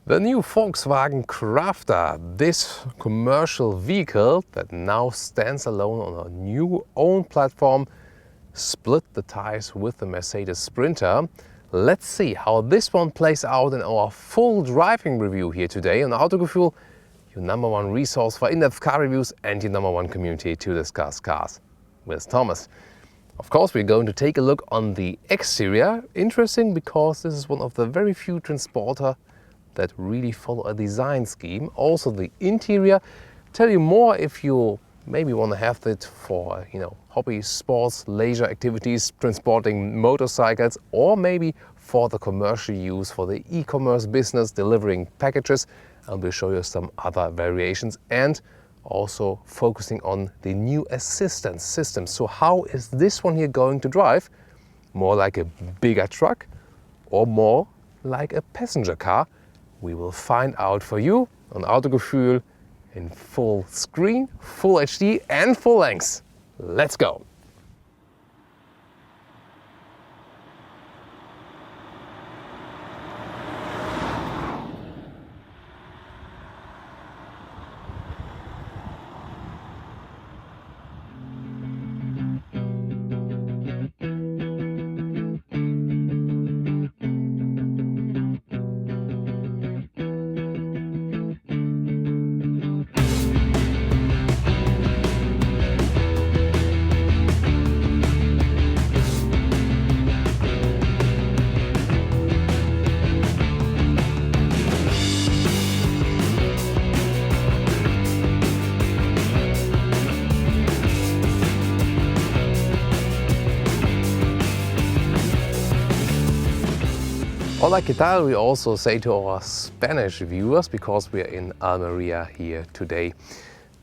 The new Volkswagen Crafter, this commercial vehicle that now stands alone on a new own platform, split the ties with the Mercedes Sprinter. Let's see how this one plays out in our full driving review here today on Autogefühl, your #1 resource for in-depth car reviews and your #1 community to discuss cars with Thomas. Of course, we're going to take a look on the exterior. Interesting because this is one of the very few transporter that really follow a design scheme. Also the interior, tell you more if you maybe want to have it for, hobby, sports, leisure activities, transporting motorcycles, or maybe for the commercial use for the e-commerce business, delivering packages. And we'll show you some other variations and also focusing on the new assistance system. So how is this one here going to drive? More like a bigger truck or more like a passenger car? We will find out for you on Autogefühl in full screen, full HD and full length. Let's go! Hola, ¿qué tal? We also say to our Spanish viewers because we are in Almeria here today.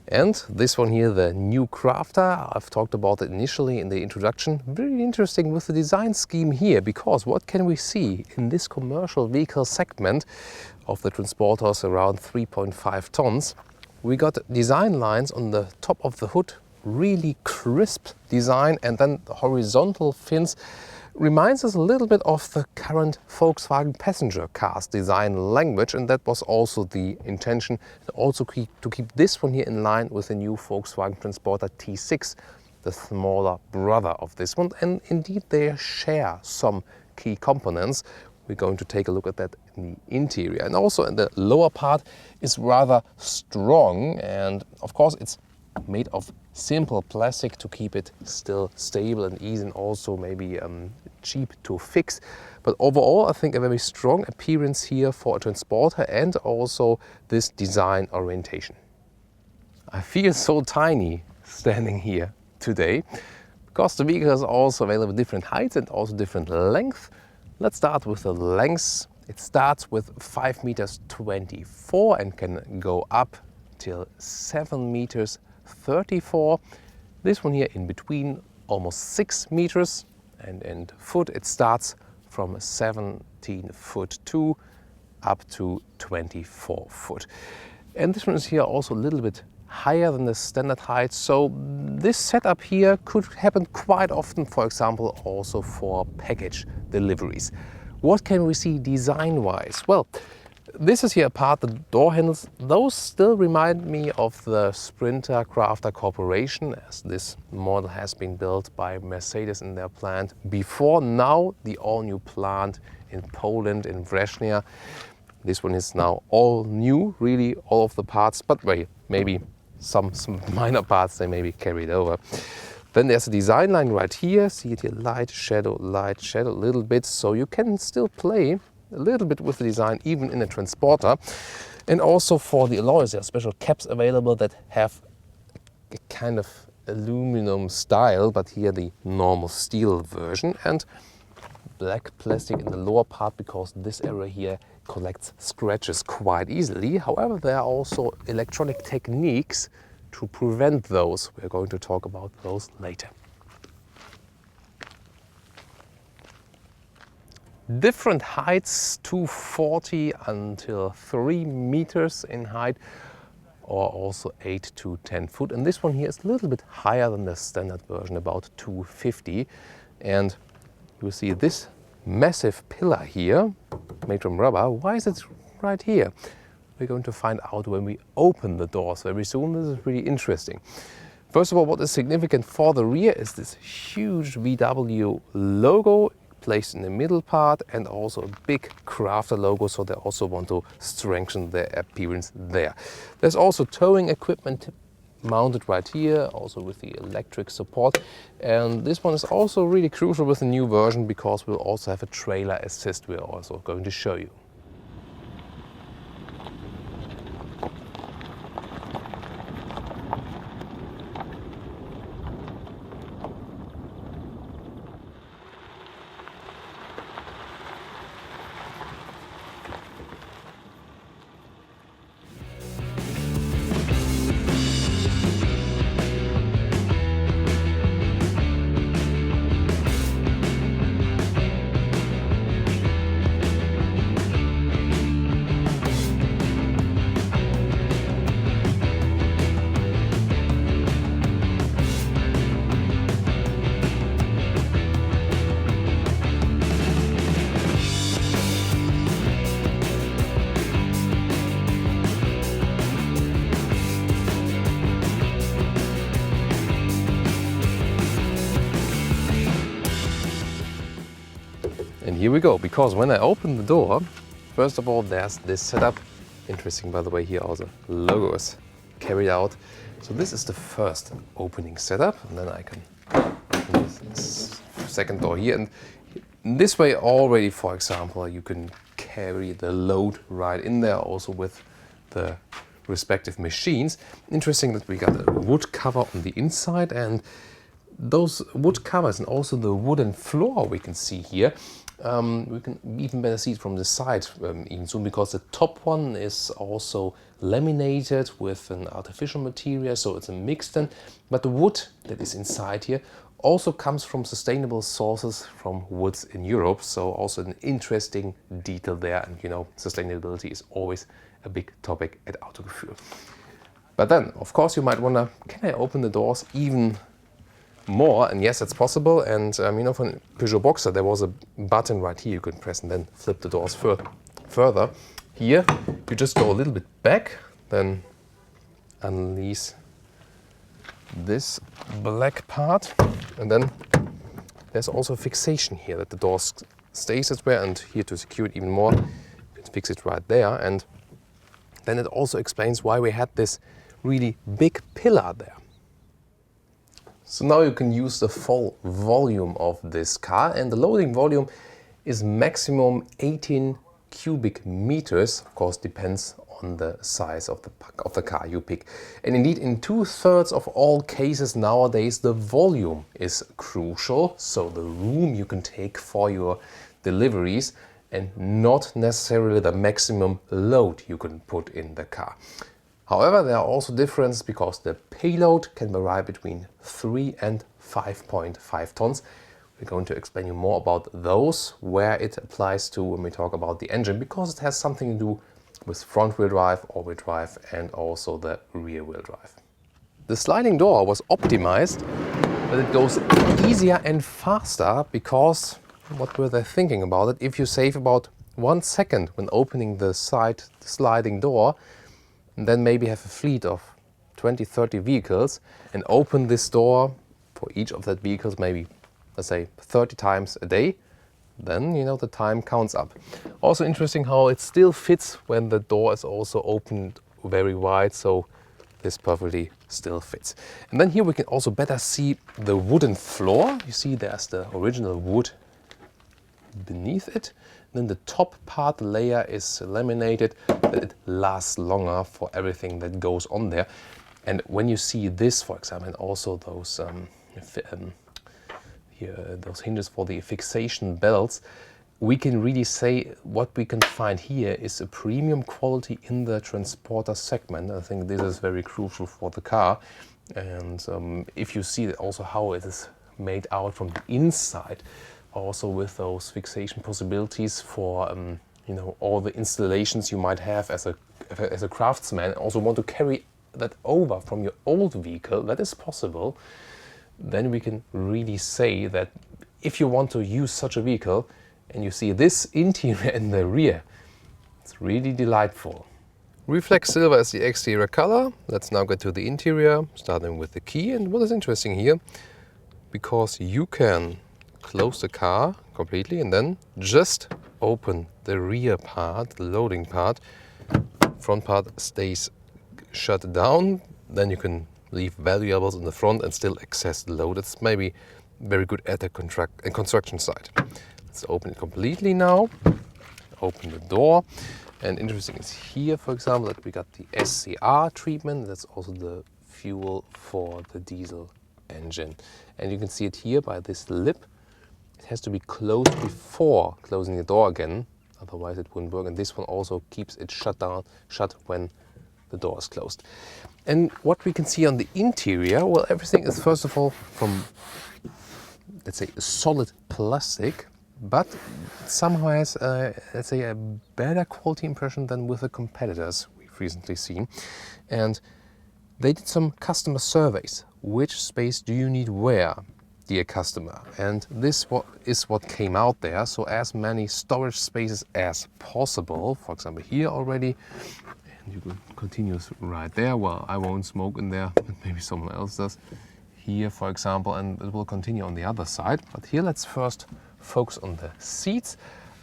And this one here, the new Crafter, I've talked about it initially in the introduction. Very interesting with the design scheme here, because what can we see in this commercial vehicle segment of the transporters around 3.5 tons? We got design lines on the top of the hood, really crisp design, and then the horizontal fins. Reminds us a little bit of the current Volkswagen passenger cars design language, and that was also the intention, also to keep this one here in line with the new Volkswagen Transporter T6, the smaller brother of this one. And indeed they share some key components. We're going to take a look at that in the interior. And also in the lower part is rather strong, and of course it's made of simple plastic to keep it still stable and easy, and also maybe cheap to fix. But overall, I think a very strong appearance here for a transporter and also this design orientation. I feel so tiny standing here today because the vehicle is also available different heights and also different length. Let's start with the length. It starts with 5 meters 24 and can go up till 7 meters 34. This one here in between almost 6 meters, and in foot it starts from 17 foot 2 up to 24 foot. And this one is here also a little bit higher than the standard height. So this setup here could happen quite often, for example, also for package deliveries. What can we see design-wise? Well, this is here a part, the door handles. Those still remind me of the Sprinter Crafter Corporation, as this model has been built by Mercedes in their plant before. Now the all-new plant in Poland, in Września. This one is now all new, really, all of the parts, but maybe some minor parts they maybe carried over. Then there's a design line right here. See it here, light, shadow, a little bit. So you can still play a little bit with the design even in a transporter. And also for the alloys, there are special caps available that have a kind of aluminum style, but here the normal steel version, and black plastic in the lower part because this area here collects scratches quite easily. However, there are also electronic techniques to prevent those. We're going to talk about those later. Different heights, 240 until 3 meters in height, or also 8 to 10 foot. And this one here is a little bit higher than the standard version, about 250. And you see this massive pillar here, made from rubber. Why is it right here? We're going to find out when we open the doors very soon. This is really interesting. First of all, what is significant for the rear is this huge VW logo placed in the middle part, and also a big Crafter logo, so they also want to strengthen their appearance there. There's also towing equipment mounted right here, also with the electric support, and this one is also really crucial with the new version because we'll also have a trailer assist we're also going to show you. And here we go, because when I open the door, first of all, there's this setup. Interesting, by the way, here also logos carried out. So this is the first opening setup, and then I can open this second door here. And this way already, for example, you can carry the load right in there, also with the respective machines. Interesting that we got a wood cover on the inside, and those wood covers and also the wooden floor we can see here. We can even better see it from the side even soon, because the top one is also laminated with an artificial material, so it's a mixed one. But the wood that is inside here also comes from sustainable sources from woods in Europe, so also an interesting detail there. And you know, sustainability is always a big topic at Autogefühl. But then, of course, you might wonder, can I open the doors even more? And yes, it's possible. And you know, for a Peugeot Boxer, there was a button right here you could press and then flip the doors further. Here, you just go a little bit back, then unleash this black part, and then there's also a fixation here that the door stays as well, and here to secure it even more, you can fix it right there. And then it also explains why we had this really big pillar there. So now you can use the full volume of this car, and the loading volume is maximum 18 cubic meters. Of course, depends on the size of the car you pick. And indeed, in 2/3 of all cases nowadays, the volume is crucial. So the room you can take for your deliveries, and not necessarily the maximum load you can put in the car. However, there are also differences, because the payload can vary between 3 and 5.5 tons. We're going to explain you more about those, where it applies to when we talk about the engine, because it has something to do with front-wheel drive, all-wheel drive, and also the rear-wheel drive. The sliding door was optimized, but it goes easier and faster, because what were they thinking about it? If you save about 1 second when opening the sliding door, and then maybe have a fleet of 20-30 vehicles and open this door for each of that vehicles maybe, let's say, 30 times a day, then you know the time counts up. Also interesting how it still fits when the door is also opened very wide, so this perfectly still fits. And then here we can also better see the wooden floor. You see there's the original wood beneath it. Then the top part, the layer, is laminated, that it lasts longer for everything that goes on there. And when you see this, for example, and also those those hinges for the fixation belts, we can really say what we can find here is a premium quality in the transporter segment. I think this is very crucial for the car. And if you see also how it is made out from the inside, also with those fixation possibilities for you know, all the installations you might have as a craftsman, also want to carry that over from your old vehicle, that is possible. Then we can really say that if you want to use such a vehicle and you see this interior in the rear, it's really delightful. Reflex silver is the exterior color. Let's now get to the interior, starting with the key. And what is interesting here, because you can close the car completely and then just open the rear part, the loading part. Front part stays shut down, then you can leave valuables in the front and still access the load. It's maybe very good at the construction site. Let's open it completely now. Open the door. And interesting is here, for example, that we got the SCR treatment. That's also the fuel for the diesel engine. And you can see it here by this lip. It has to be closed before closing the door again, otherwise it wouldn't work. And this one also keeps it shut when the door is closed. And what we can see on the interior, well, everything is first of all from, let's say, solid plastic, but somehow has, let's say, a better quality impression than with the competitors we've recently seen. And they did some customer surveys. Which space do you need where, dear customer? And this is what came out there. So as many storage spaces as possible. For example, here already. And you can continue right there. Well, I won't smoke in there, but maybe someone else does. Here, for example, and it will continue on the other side. But here, let's first focus on the seats,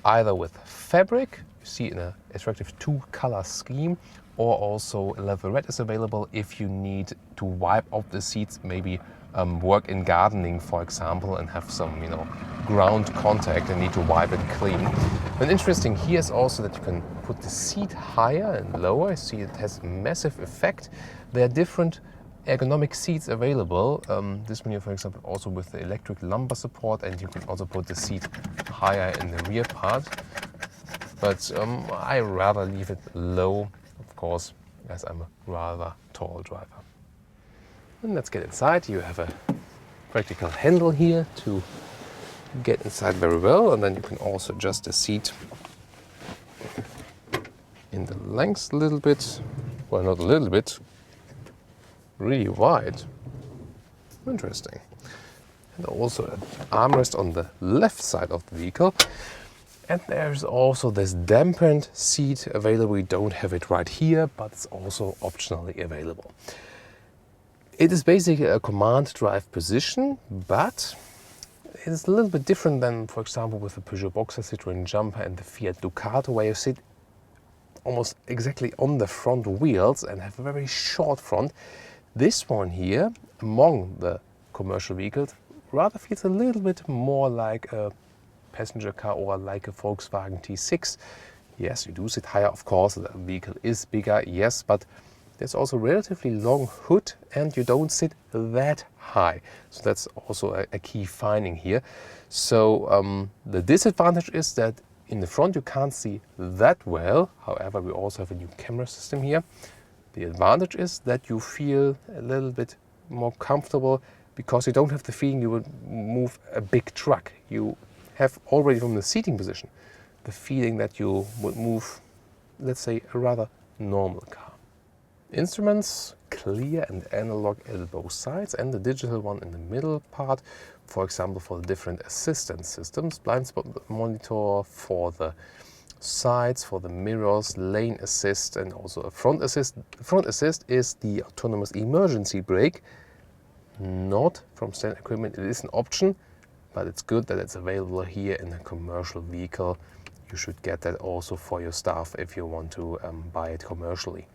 either with fabric, you see in an attractive 2-color scheme, or also leather red is available if you need to wipe off the seats, maybe work in gardening, for example, and have some, ground contact and need to wipe it clean. And interesting here is also that you can put the seat higher and lower. You see it has massive effect. There are different ergonomic seats available. This one here, for example, also with the electric lumbar support, and you can also put the seat higher in the rear part. But I rather leave it low, of course, as I'm a rather tall driver. And let's get inside. You have a practical handle here to get inside very well, and then you can also adjust the seat in the length a little bit. Well, not a little bit, really wide. Interesting. And also an armrest on the left side of the vehicle. And there's also this dampened seat available. We don't have it right here, but it's also optionally available. It is basically a command drive position, but it's a little bit different than, for example, with the Peugeot Boxer, Citroën Jumper and the Fiat Ducato, where you sit almost exactly on the front wheels and have a very short front. This one here, among the commercial vehicles, rather feels a little bit more like a passenger car or like a Volkswagen T6. Yes, you do sit higher, of course, the vehicle is bigger, yes, but there's also relatively long hood and you don't sit that high. So that's also a key finding here. So the disadvantage is that in the front you can't see that well. However, we also have a new camera system here. The advantage is that you feel a little bit more comfortable because you don't have the feeling you would move a big truck. You have already from the seating position the feeling that you would move, let's say, a rather normal car. Instruments, clear and analog at both sides, and the digital one in the middle part, for example, for the different assistance systems, blind spot monitor for the sides, for the mirrors, lane assist, and also a front assist. Front assist is the autonomous emergency brake, not from standard equipment. It is an option, but it's good that it's available here in a commercial vehicle. You should get that also for your staff if you want to buy it commercially.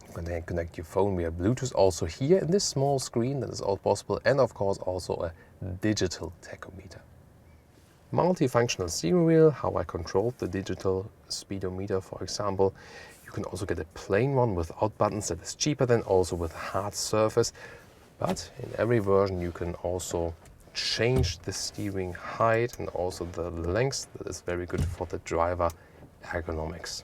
You can then connect your phone via Bluetooth also here in this small screen. That is all possible, and of course also a digital tachometer. Multifunctional steering wheel, how I controlled the digital speedometer, for example. You can also get a plain one without buttons that is cheaper than also with a hard surface. But in every version you can also change the steering height and also the length. That is very good for the driver ergonomics.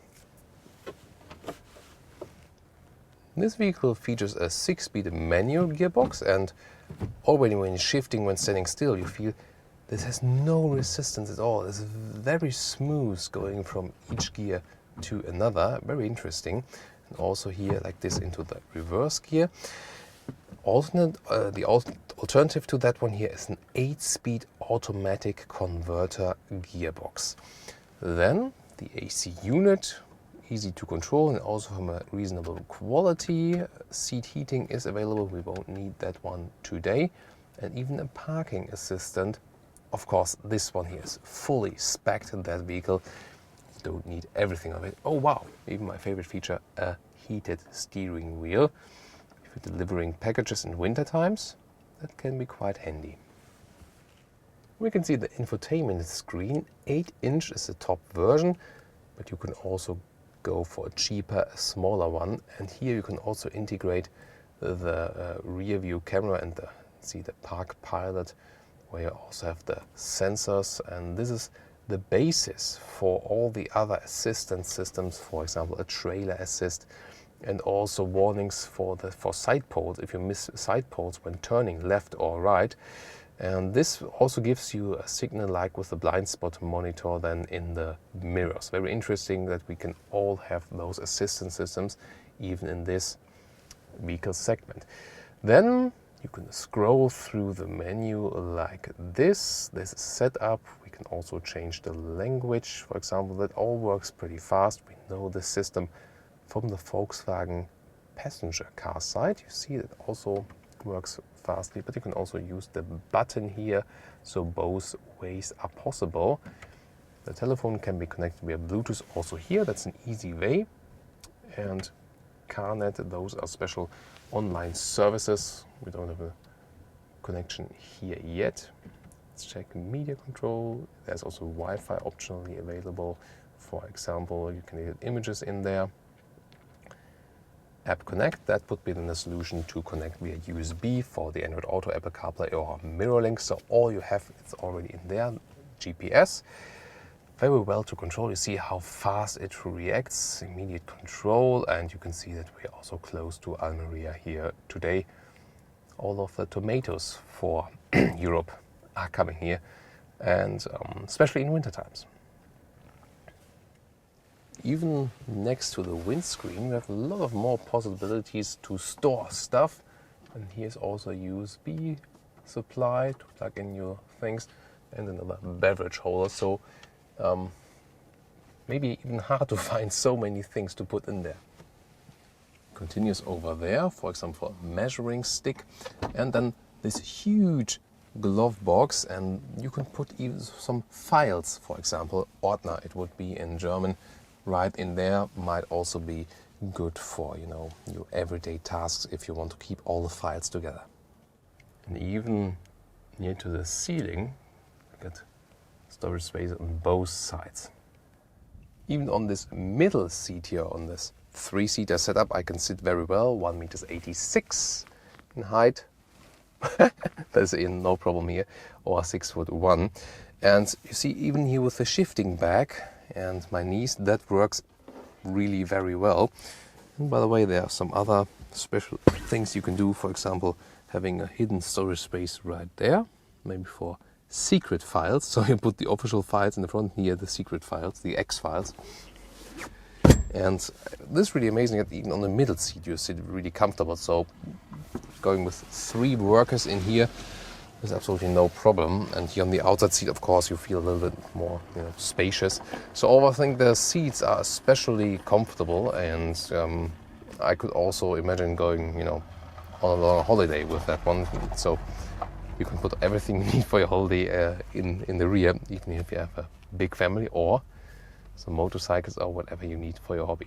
This vehicle features a 6-speed manual gearbox, and already when shifting, when standing still, you feel this has no resistance at all. It's very smooth going from each gear to another. Very interesting. And also here, like this, into the reverse gear. The alternative to that one here is an 8-speed automatic converter gearbox. Then the AC unit easy to control and also from a reasonable quality. Seat heating is available, we won't need that one today. And even a parking assistant. Of course, this one here is fully spec'd in that vehicle. Don't need everything of it. Oh wow, even my favorite feature, a heated steering wheel. If you're delivering packages in winter times, that can be quite handy. We can see the infotainment screen. 8-inch is the top version, but you can also go for a cheaper, smaller one. And here you can also integrate the rear view camera and see the park pilot, where you also have the sensors. And this is the basis for all the other assistance systems, for example, a trailer assist, and also warnings for side poles, if you miss side poles when turning left or right. And this also gives you a signal like with the blind spot monitor then in the mirrors. Very interesting that we can all have those assistance systems even in this vehicle segment. Then you can scroll through the menu like this. This is setup. We can also change the language, for example. That all works pretty fast. We know the system from the Volkswagen passenger car side. You see it also works fastly, but you can also use the button here, so both ways are possible. The telephone can be connected via Bluetooth also here. That's an easy way. And CarNet, those are special online services. We don't have a connection here yet. Let's check media control. There's also Wi-Fi optionally available. For example, you can get images in there. App Connect, that would be then the solution to connect via USB for the Android Auto, Apple CarPlay or MirrorLink. So all you have, it's already in there. GPS, very well to control. You see how fast it reacts, immediate control, and you can see that we are also close to Almeria here today. All of the tomatoes for Europe are coming here, and especially in winter times. Even next to the windscreen, we have a lot of more possibilities to store stuff. And here's also a USB supply to plug in your things and another beverage holder. So maybe even hard to find so many things to put in there. Continues over there, for example, a measuring stick, and then this huge glove box, and you can put even some files, for example, Ordner it would be in German, right in there. Might also be good for, you know, your everyday tasks if you want to keep all the files together. And even near to the ceiling, you get storage space on both sides. Even on this middle seat here, on this 3-seater setup, I can sit very well, 1.86 meters in height. That's no problem here, or 6'1". And you see, even here with the shifting back and my knees, that works really very well. And by the way, there are some other special things you can do. For example, having a hidden storage space right there, maybe for secret files. So you put the official files in the front, here the secret files, the X files. And this is really amazing that even on the middle seat you sit really comfortable. So going with 3 workers in here is absolutely no problem. And here on the outside seat, of course, you feel a little bit more, you know, spacious. So overall, I think the seats are especially comfortable, and I could also imagine going, you know, on a long holiday with that one. So you can put everything you need for your holiday in the rear, even if you have a big family or some motorcycles or whatever you need for your hobby.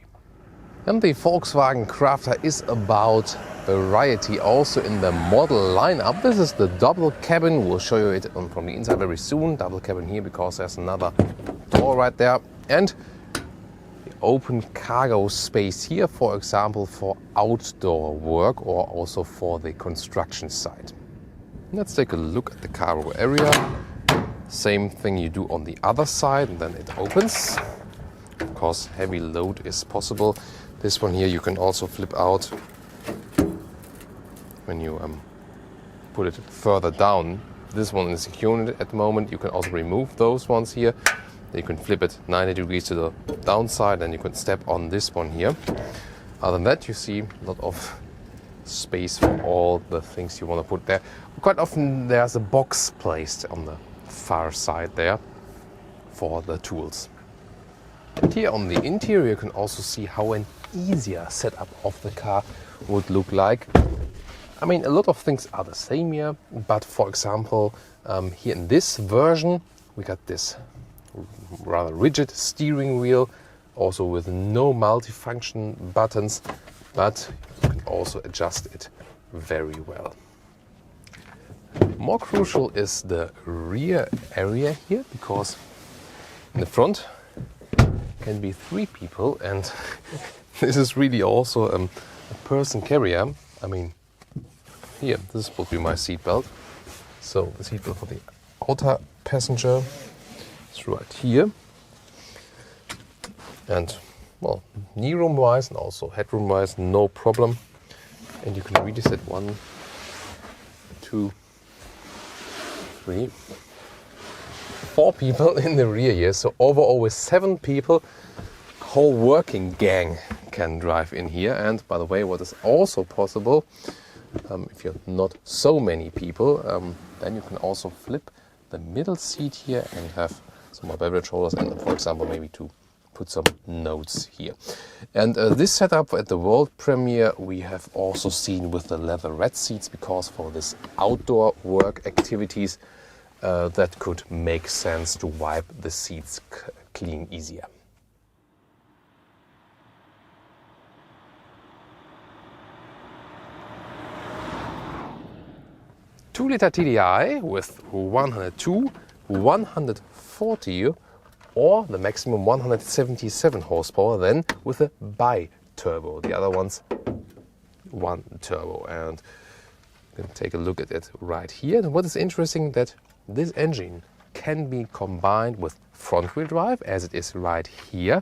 And the Volkswagen Crafter is about variety also in the model lineup. This is the double cabin. We'll show you it from the inside very soon. Double cabin here because there's another door right there. And the open cargo space here, for example, for outdoor work or also for the construction site. Let's take a look at the cargo area. Same thing you do on the other side, and then it opens. Of course, heavy load is possible. This one here you can also flip out when you put it further down. This one is secured at the moment. You can also remove those ones here. Then you can flip it 90 degrees to the downside, and you can step on this one here. Other than that, you see a lot of space for all the things you want to put there. Quite often there's a box placed on the far side there for the tools. And here on the interior you can also see how an easier setup of the car would look like. I mean, a lot of things are the same here, but for example, here in this version we got this rather rigid steering wheel, also with no multifunction buttons, but you can also adjust it very well. More crucial is the rear area here, because in the front can be 3 people, and this is really also a person carrier. I mean, here, this would be my seat belt. So the seat belt for the outer passenger is right here. And well, knee room wise and also headroom wise, no problem. And you can really sit 1, 2, 3, 4 people in the rear here. So overall with 7 people, whole working gang can drive in here. And by the way, what is also possible, if you're not so many people, then you can also flip the middle seat here and have some more beverage holders and, for example, maybe to put some notes here. And this setup at the world premiere we have also seen with the leatherette seats, because for this outdoor work activities that could make sense to wipe the seats clean easier. 2-liter TDI with 102, 140 or the maximum 177 horsepower, then with a bi-turbo. The other one's 1 turbo. And you can take a look at it right here. And what is interesting, that this engine can be combined with front-wheel drive, as it is right here.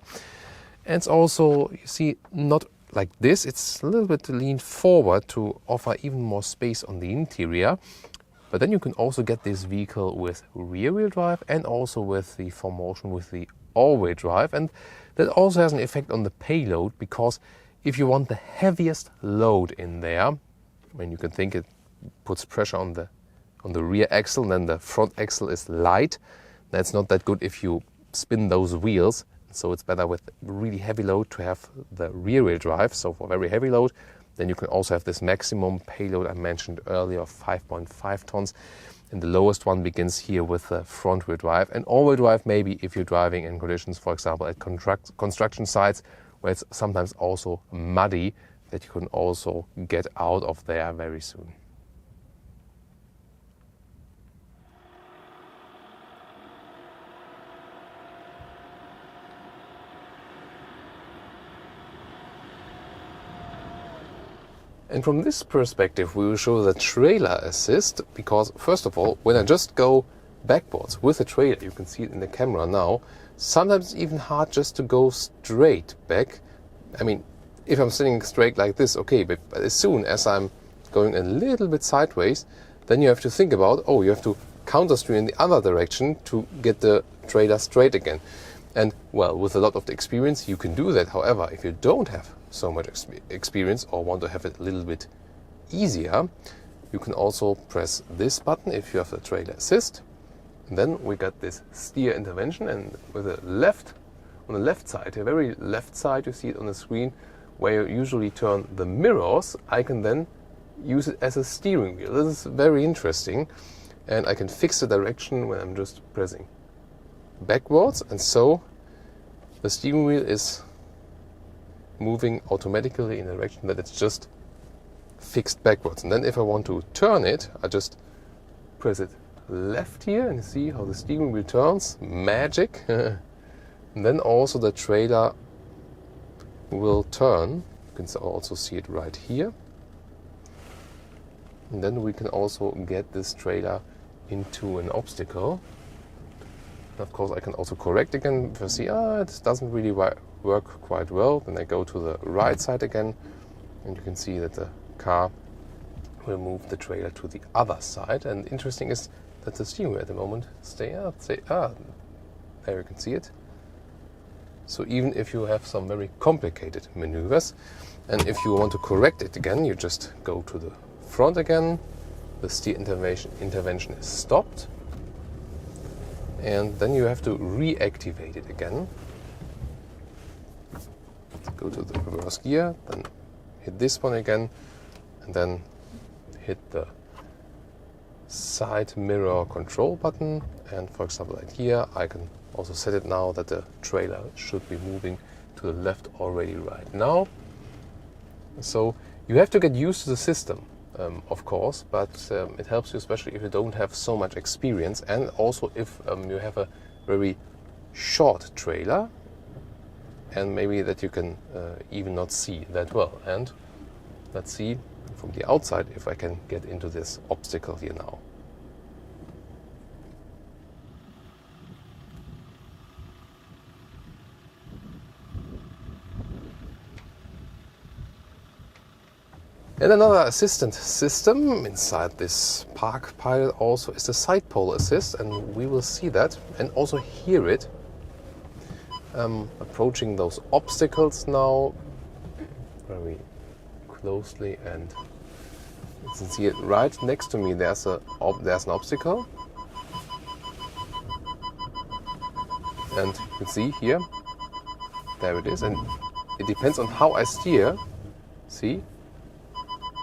And it's also, you see, not like this. It's a little bit leaned forward to offer even more space on the interior. But then you can also get this vehicle with rear-wheel drive and also with the 4Motion with the all-wheel drive. And that also has an effect on the payload, because if you want the heaviest load in there, when you can think it puts pressure on the rear axle, then the front axle is light. That's not that good if you spin those wheels. So it's better with really heavy load to have the rear-wheel drive. So for very heavy load, then you can also have this maximum payload I mentioned earlier of 5.5 tons. And the lowest one begins here with the front-wheel drive. And all-wheel drive maybe if you're driving in conditions, for example, at construction sites where it's sometimes also muddy, that you can also get out of there very soon. And from this perspective, we will show the trailer assist, because first of all, when I just go backwards with the trailer, you can see it in the camera now, sometimes it's even hard just to go straight back. I mean, if I'm sitting straight like this, okay, but as soon as I'm going a little bit sideways, then you have to think about, oh, you have to counter steer in the other direction to get the trailer straight again. And well, with a lot of experience, you can do that. However, if you don't have so much experience or want to have it a little bit easier, you can also press this button if you have the trailer assist. And then we got this steer intervention, and with the left, on the left side, the very left side, you see it on the screen, where you usually turn the mirrors, I can then use it as a steering wheel. This is very interesting, and I can fix the direction when I'm just pressing backwards, and so the steering wheel is moving automatically in a direction that it's just fixed backwards. And then if I want to turn it, I just press it left here and see how the steering wheel turns. Magic. And then also the trailer will turn. You can also see it right here. And then we can also get this trailer into an obstacle. And of course I can also correct again if I see, it doesn't really work quite well. Then I go to the right side again, and you can see that the car will move the trailer to the other side. And interesting is that the steering wheel at the moment there you can see it. So even if you have some very complicated maneuvers, and if you want to correct it again, you just go to the front again, the steer intervention is stopped, and then you have to reactivate it again. go to the reverse gear, then hit this one again, and then hit the side mirror control button. And for example, like here, I can also set it now that the trailer should be moving to the left already right now. So you have to get used to the system, of course, but it helps you, especially if you don't have so much experience, and also if you have a very short trailer, and maybe that you can even not see that well. And let's see from the outside if I can get into this obstacle here now. And another assistant system inside this Park Pilot also is the side pole assist, and we will see that and also hear it approaching those obstacles now very closely. And you can see it right next to me. There's an obstacle, and you can see here, there it is, and it depends on how I steer. See?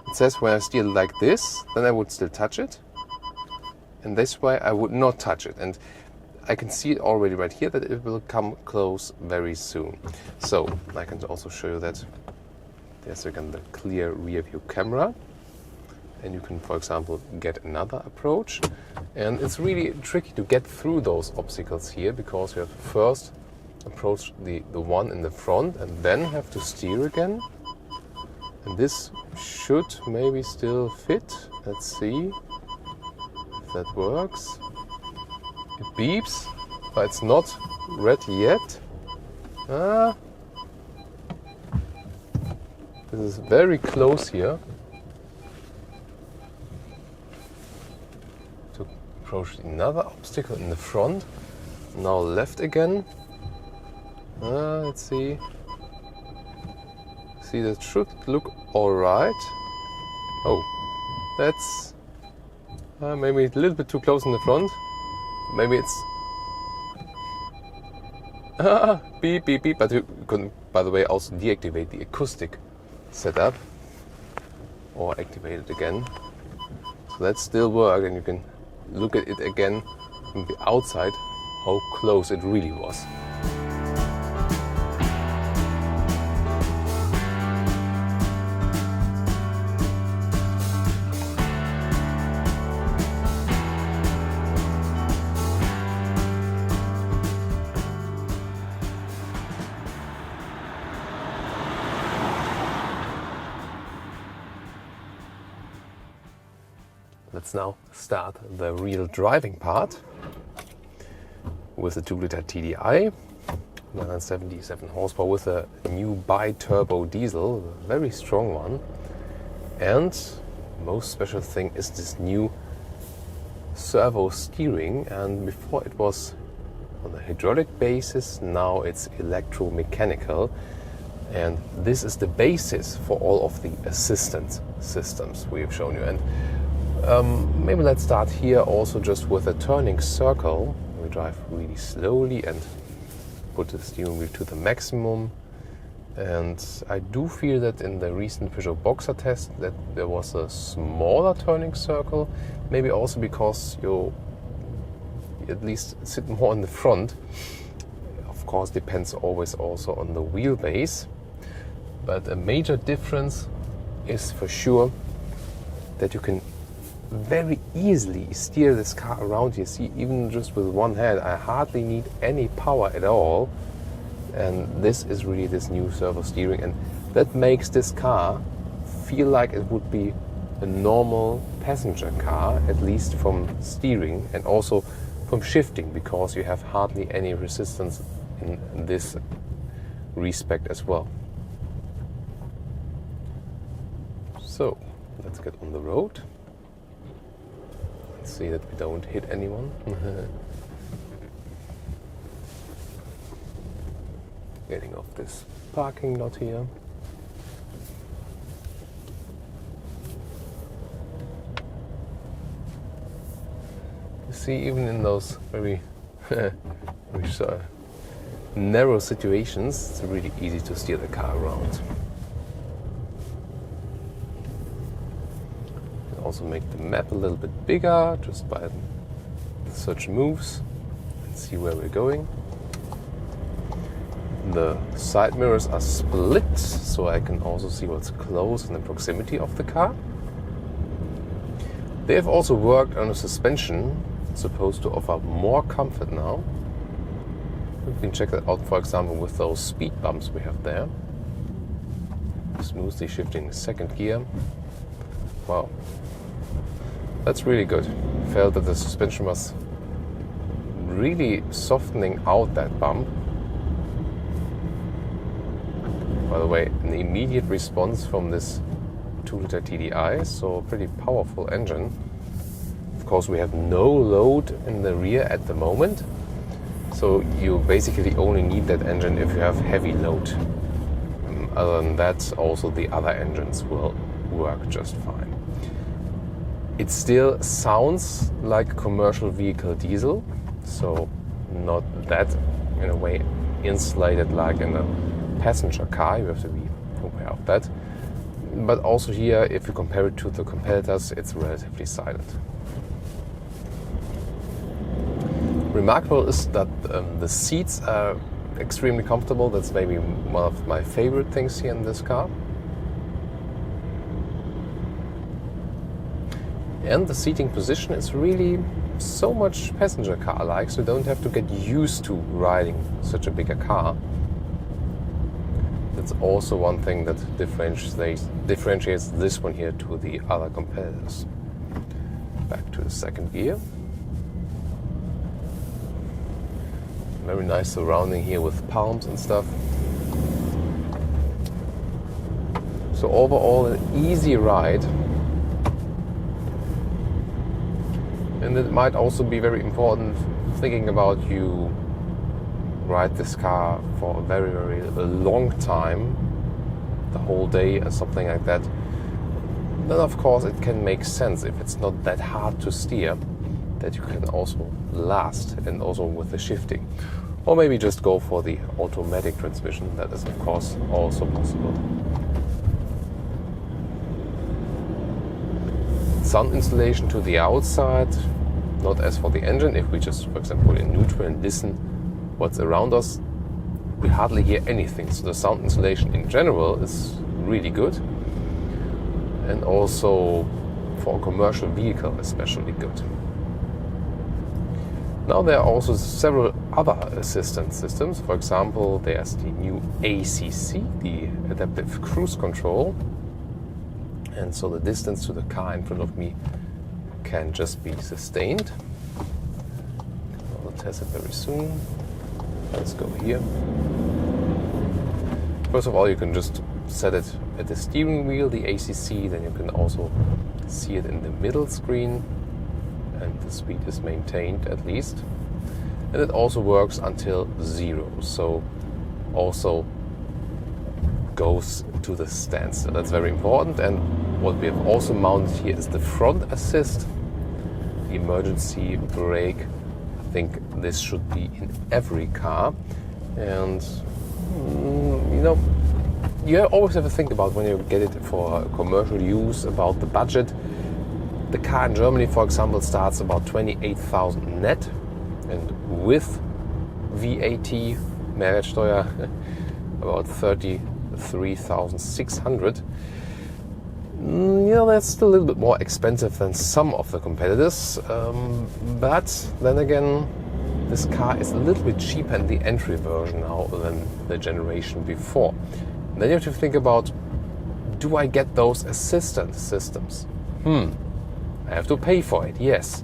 It says when I steer like this, then I would still touch it, and this way I would not touch it. And I can see it already right here that it will come close very soon. So I can also show you that there's again the clear rear view camera, and you can, for example, get another approach. And it's really tricky to get through those obstacles here, because you have to first approach the one in the front and then have to steer again. And this should maybe still fit. Let's see if that works. It beeps, but it's not red yet. This is very close here to approach another obstacle in the front. Now left again. Let's see. See, that should look alright. Oh, that's maybe a little bit too close in the front. Maybe it's beep, beep, beep. But you can, by the way, also deactivate the acoustic setup or activate it again. So that still works, and you can look at it again from the outside, how close it really was. Let's now start the real driving part with the 2-liter TDI, 177 horsepower with a new bi-turbo diesel, a very strong one. And most special thing is this new servo steering, and before it was on a hydraulic basis, now it's electromechanical. And this is the basis for all of the assistance systems we have shown you. And maybe let's start here also just with a turning circle. We drive really slowly and put the steering wheel to the maximum. And I do feel that in the recent Peugeot Boxer test that there was a smaller turning circle, maybe also because you at least sit more in the front. Of course, depends always also on the wheelbase. But a major difference is for sure that you can very easily steer this car around. You see, even just with one hand, I hardly need any power at all. And this is really this new servo steering, and that makes this car feel like it would be a normal passenger car, at least from steering and also from shifting, because you have hardly any resistance in this respect as well. So let's get on the road. Let's see that we don't hit anyone. Getting off this parking lot here. You see, even in those very narrow situations, it's really easy to steer the car around. Also make the map a little bit bigger just by such moves and see where we're going. The side mirrors are split, so I can also see what's close in the proximity of the car. They have also worked on a suspension. It's supposed to offer more comfort now. We can check that out, for example, with those speed bumps we have there. Smoothly shifting the second gear. Wow. That's really good. Felt that the suspension was really softening out that bump. By the way, an immediate response from this 2-liter TDI, so a pretty powerful engine. Of course, we have no load in the rear at the moment, so you basically only need that engine if you have heavy load. Other than that, also the other engines will work just fine. It still sounds like a commercial vehicle diesel, so not that, in a way, insulated like in a passenger car. You have to be aware of that. But also here, if you compare it to the competitors, it's relatively silent. Remarkable is that the seats are extremely comfortable. That's maybe one of my favorite things here in this car. And the seating position is really so much passenger car-like, so you don't have to get used to riding such a bigger car. That's also one thing that differentiates this one here to the other competitors. Back to the second gear. Very nice surrounding here with palms and stuff. So overall, an easy ride. And it might also be very important thinking about you ride this car for a very, very long time, the whole day or something like that. Then of course it can make sense if it's not that hard to steer, that you can also last, and also with the shifting. Or maybe just go for the automatic transmission. That is of course also possible. Sun insulation to the outside, not as for the engine. If we just, for example, put in neutral and listen what's around us, we hardly hear anything. So the sound insulation in general is really good, and also for a commercial vehicle especially good. Now there are also several other assistance systems. For example, there's the new ACC, the Adaptive Cruise Control. And so the distance to the car in front of me can just be sustained. I'll test it very soon. Let's go here. First of all, you can just set it at the steering wheel, the ACC. Then you can also see it in the middle screen, and the speed is maintained at least. And it also works until 0, so also goes to the standstill. That's very important. And what we have also mounted here is the front assist, the emergency brake. I think this should be in every car. And you know, you always have to think about, when you get it for commercial use, about the budget. The car in Germany, for example, starts about 28,000 net, and with VAT, Mehrwertsteuer, about 33,600. You know, that's still a little bit more expensive than some of the competitors, but then again, this car is a little bit cheaper in the entry version now than the generation before. And then you have to think about, do I get those assistance systems? I have to pay for it, yes.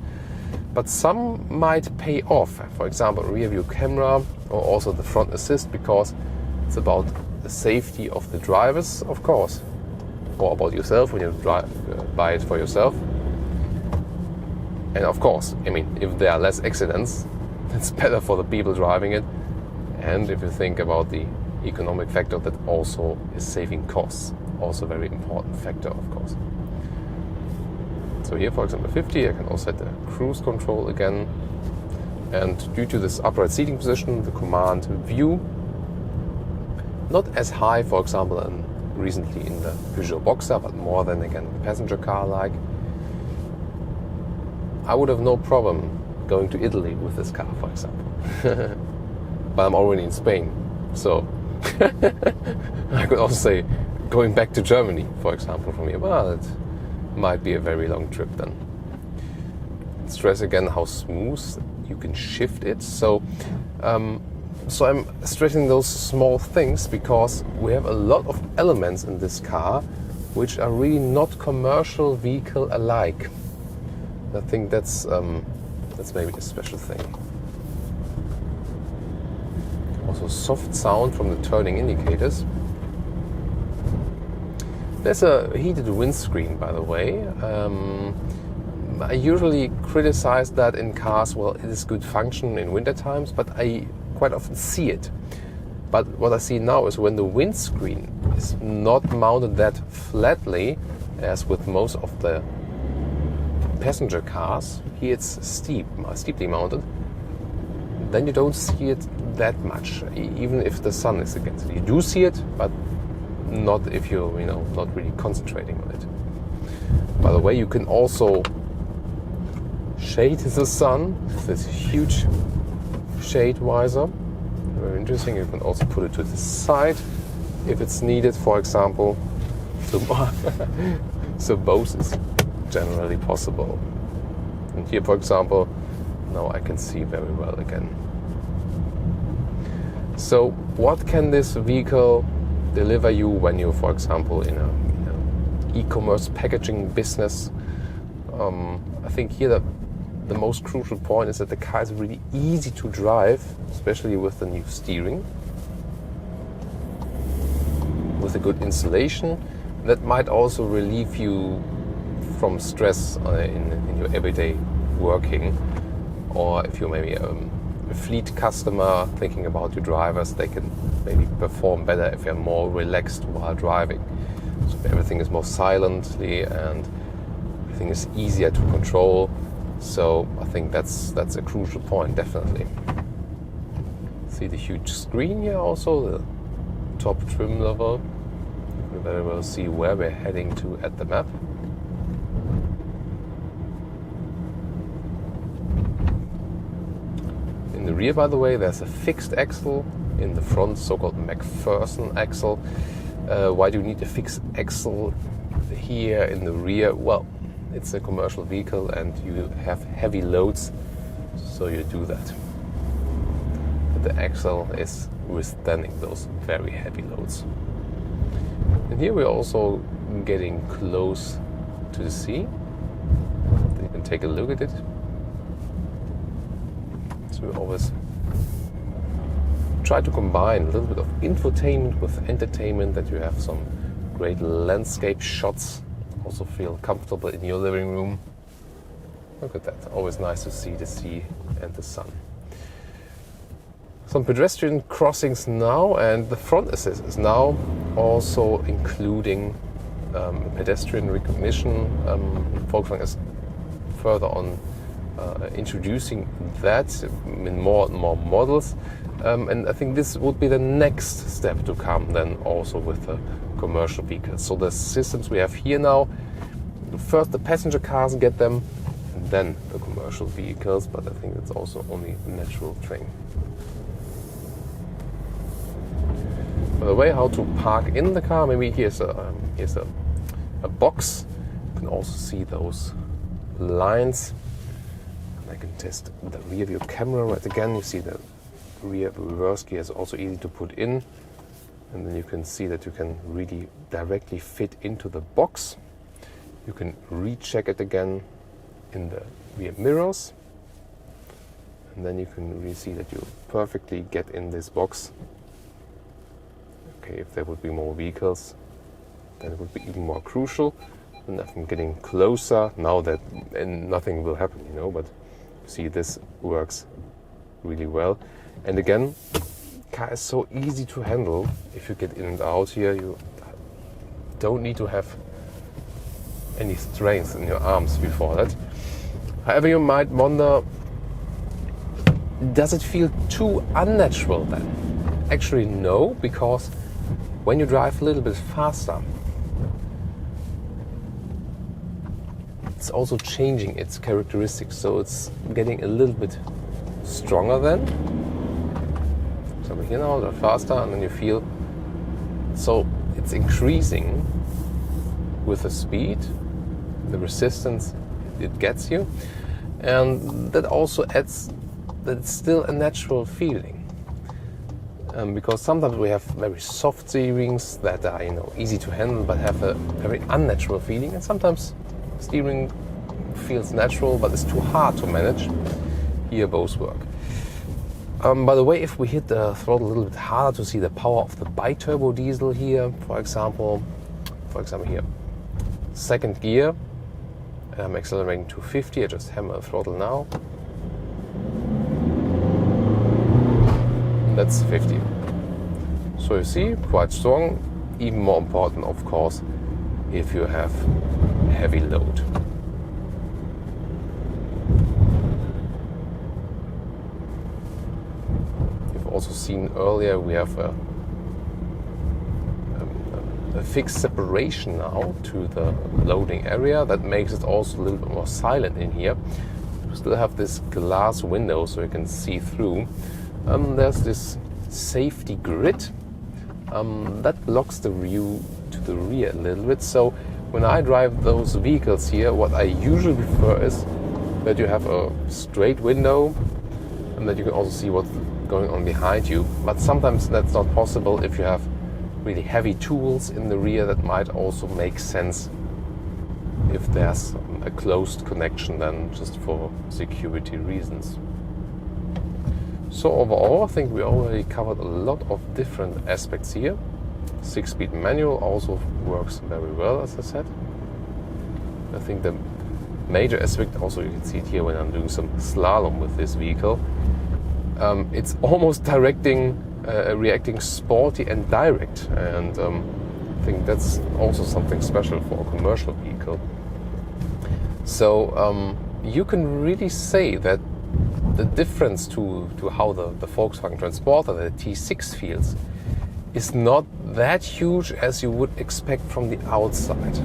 But some might pay off. For example, rear view camera, or also the front assist, because it's about the safety of the drivers, of course, or about yourself when you buy it for yourself. And of course, I mean, if there are less accidents, it's better for the people driving it. And if you think about the economic factor, that also is saving costs, also a very important factor, of course. So here, for example, 50, I can also set the cruise control again. And due to this upright seating position, the command view, not as high, for example, recently in the Peugeot Boxer, but more than again passenger car like. I would have no problem going to Italy with this car, for example. But I'm already in Spain, so I could also say going back to Germany, for example, from here. Well, it might be a very long trip then. Stress again how smooth you can shift it. So I'm stressing those small things because we have a lot of elements in this car which are really not commercial vehicle alike. I think that's maybe a special thing. Also soft sound from the turning indicators. There's a heated windscreen, by the way. I usually criticize that in cars. Well, it is good function in winter times, but I quite often see it. But what I see now is when the windscreen is not mounted that flatly, as with most of the passenger cars, here it's steeply mounted, then you don't see it that much, even if the sun is against it. You do see it, but not if you're not really concentrating on it. By the way, you can also shade the sun with this huge shade visor. Very interesting. You can also put it to the side if it's needed, for example. So both is generally possible. And here, for example, now I can see very well again. So what can this vehicle deliver you when you're, for example, in a e-commerce packaging business? I think here the most crucial point is that the car is really easy to drive, especially with the new steering. With a good installation, that might also relieve you from stress in your everyday working. Or if you're maybe a fleet customer thinking about your drivers, they can maybe perform better if they're more relaxed while driving. So everything is more silently and everything is easier to control. So I think that's a crucial point, definitely. See the huge screen here also, the top trim level. You can very well see where we're heading to at the map. In the rear, by the way, there's a fixed axle. In the front, so-called McPherson axle. Why do you need a fixed axle here in the rear? Well, it's a commercial vehicle and you have heavy loads, so you do that. But the axle is withstanding those very heavy loads. And here we're also getting close to the sea. You can take a look at it. So we always try to combine a little bit of infotainment with entertainment, that you have some great landscape shots. Also feel comfortable in your living room. Look at that, always nice to see the sea and the sun. Some pedestrian crossings now, and the front assist is now also including pedestrian recognition. Volkswagen is further on introducing that in more and more models. And I think this would be the next step to come then also with the commercial vehicles. So the systems we have here now, first the passenger cars get them, and then the commercial vehicles, but I think it's also only a natural thing. By the way, how to park in the car, maybe here's a box. You can also see those lines. And I can test the rear view camera right again. You see the rear reverse gear is also easy to put in, and then you can see that you can really directly fit into the box. You can recheck it again in the rear mirrors, and then you can really see that you perfectly get in this box. Okay, if there would be more vehicles, then it would be even more crucial. And I'm getting closer now that and nothing will happen, but you see this works really well. And again, car is so easy to handle. If you get in and out here, you don't need to have any strength in your arms before that. However, you might wonder does it feel too unnatural then? Actually no, because when you drive a little bit faster, it's also changing its characteristics, so it's getting a little bit stronger then. So here now, a little faster, and then you feel, so it's increasing with the speed, the resistance it gets you, and that also adds that it's still a natural feeling. Because sometimes we have very soft steerings that are easy to handle but have a very unnatural feeling, and sometimes steering feels natural but it's too hard to manage. Here both work. By the way, if we hit the throttle a little bit harder to see the power of the bi-turbo diesel here, for example here, second gear, I'm accelerating to 50, I just hammer the throttle now. And that's 50. So you see, quite strong, even more important of course if you have heavy load. You've also seen earlier we have a fixed separation now to the loading area. That makes it also a little bit more silent in here. We still have this glass window so you can see through. There's this safety grid that blocks the view to the rear a little bit. So when I drive those vehicles here, what I usually prefer is that you have a straight window and that you can also see what's going on behind you. But sometimes that's not possible if you have really heavy tools in the rear. That might also make sense if there's a closed connection then, just for security reasons. So overall, I think we already covered a lot of different aspects here. 6-speed manual also works very well, as I said. I think the major aspect, also you can see it here when I'm doing some slalom with this vehicle, it's almost reacting sporty and direct, and I think that's also something special for a commercial vehicle. So you can really say that the difference to how the Volkswagen Transporter, the T6 feels, is not that huge as you would expect from the outside.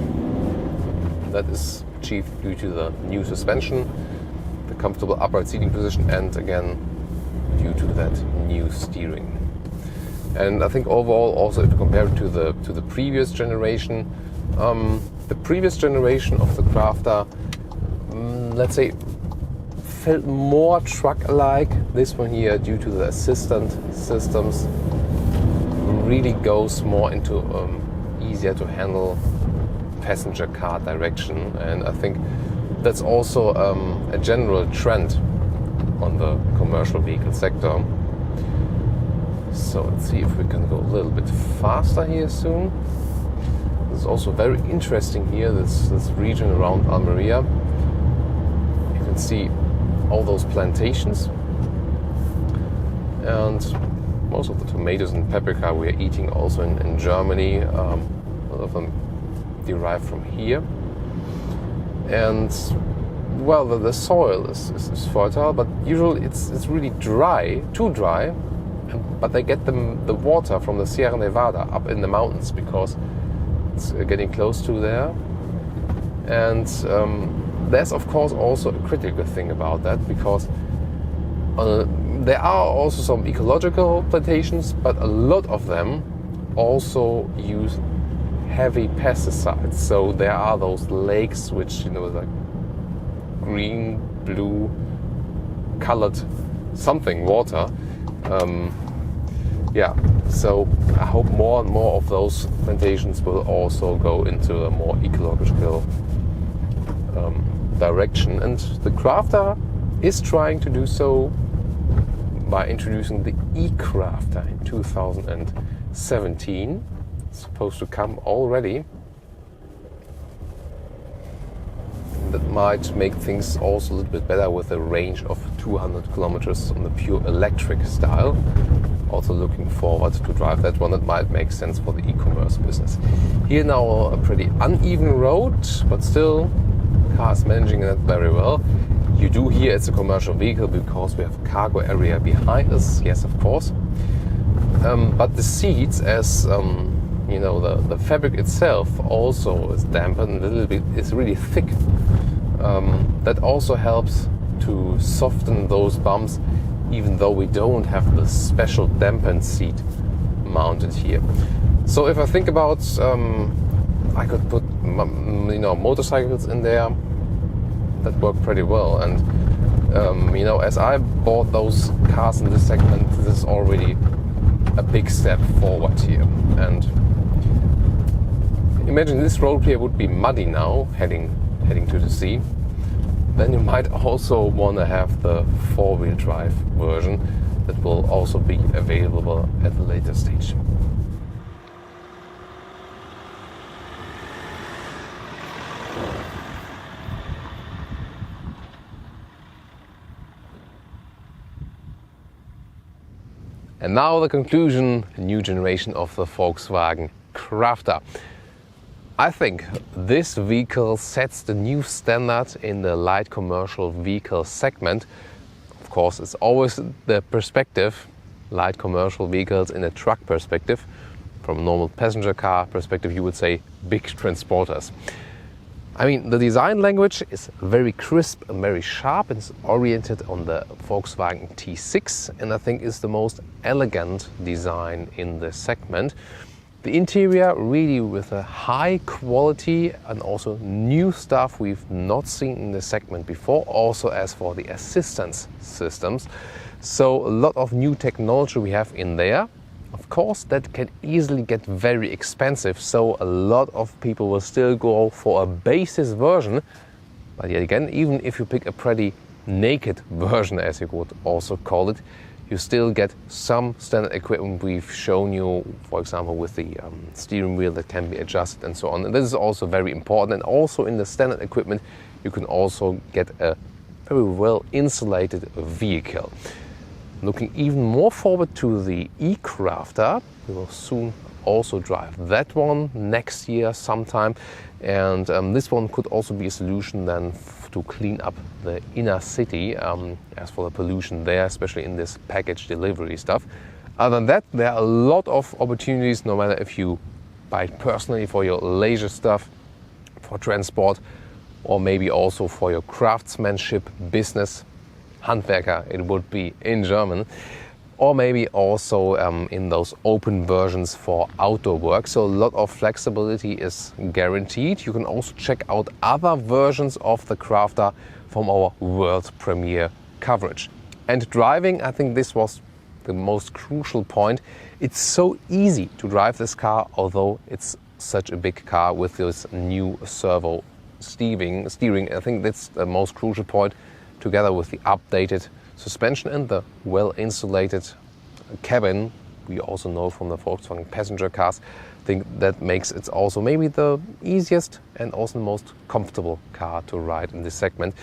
That is achieved due to the new suspension, the comfortable upright seating position, and again due to that new steering. And I think overall, also if you compare it to the previous generation, the previous generation of the Crafter, let's say, felt more truck-like. This one here, due to the assistant systems, really goes more into easier to handle passenger car direction, and I think that's also a general trend on the commercial vehicle sector. So let's see if we can go a little bit faster here soon. This is also very interesting here, this region around Almeria. You can see all those plantations, and most of the tomatoes and paprika we are eating also in Germany, a lot of them derive from here. And well, the soil is fertile, but usually it's really dry, too dry, but they get the water from the Sierra Nevada up in the mountains because it's getting close to there. And there's of course also a critical thing about that, because there are also some ecological plantations, but a lot of them also use heavy pesticides. So there are those lakes which, like green, blue colored something water. So I hope more and more of those plantations will also go into a more ecological direction, and the Crafter is trying to do so by introducing the e-Crafter in 2017. It's supposed to come already. That might make things also a little bit better with a range of 200 kilometers on the pure electric style. Also looking forward to drive that one. That might make sense for the e-commerce business. Here now a pretty uneven road, but still car is managing that very well. You do hear it's a commercial vehicle because we have a cargo area behind us, yes, of course. But the seats, as you know, the fabric itself also is dampened a little bit. It's really thick. That also helps to soften those bumps, even though we don't have the special dampened seat mounted here. So if I think about, I could put motorcycles in there that work pretty well. And as I bought those cars in this segment, this is already a big step forward here. And imagine this road here would be muddy now, heading to the sea. Then you might also want to have the four-wheel drive version that will also be available at a later stage. And now the conclusion, new generation of the Volkswagen Crafter. I think this vehicle sets the new standard in the light commercial vehicle segment. Of course, it's always the perspective, light commercial vehicles in a truck perspective. From a normal passenger car perspective, you would say big transporters. I mean, the design language is very crisp and very sharp. It's oriented on the Volkswagen T6, and I think is the most elegant design in the segment. The interior really with a high quality and also new stuff we've not seen in the segment before. Also as for the assistance systems. So a lot of new technology we have in there. Of course, that can easily get very expensive. So a lot of people will still go for a basis version. But yet again, even if you pick a pretty naked version, as you would also call it, you still get some standard equipment we've shown you, for example, with the steering wheel that can be adjusted and so on. And this is also very important. And also in the standard equipment, you can also get a very well insulated vehicle. Looking even more forward to the e-Crafter. We will soon also drive that one next year sometime. And this one could also be a solution then to clean up the inner city as for the pollution there, especially in this package delivery stuff. Other than that, there are a lot of opportunities, no matter if you buy it personally for your leisure stuff, for transport, or maybe also for your craftsmanship business. Handwerker, it would be in German, or maybe also in those open versions for outdoor work. So a lot of flexibility is guaranteed. You can also check out other versions of the Crafter from our world premiere coverage. And driving, I think this was the most crucial point. It's so easy to drive this car, although it's such a big car with this new servo steering. I think that's the most crucial point, together with the updated suspension and the well-insulated cabin we also know from the Volkswagen passenger cars. I think that makes it also maybe the easiest and also the most comfortable car to ride in this segment.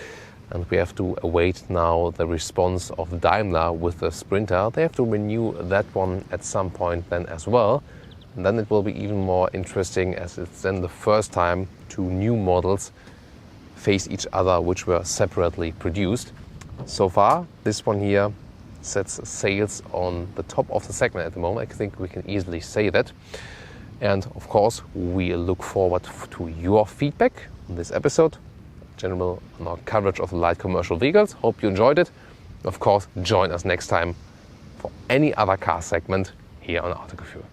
And we have to await now the response of Daimler with the Sprinter. They have to renew that one at some point then as well. And then it will be even more interesting, as it's then the first time two new models face each other, which were separately produced. So far, this one here sets sales on the top of the segment at the moment. I think we can easily say that. And of course, we look forward to your feedback on this episode, general on our coverage of the light commercial vehicles. Hope you enjoyed it. Of course, join us next time for any other car segment here on Autogefühl.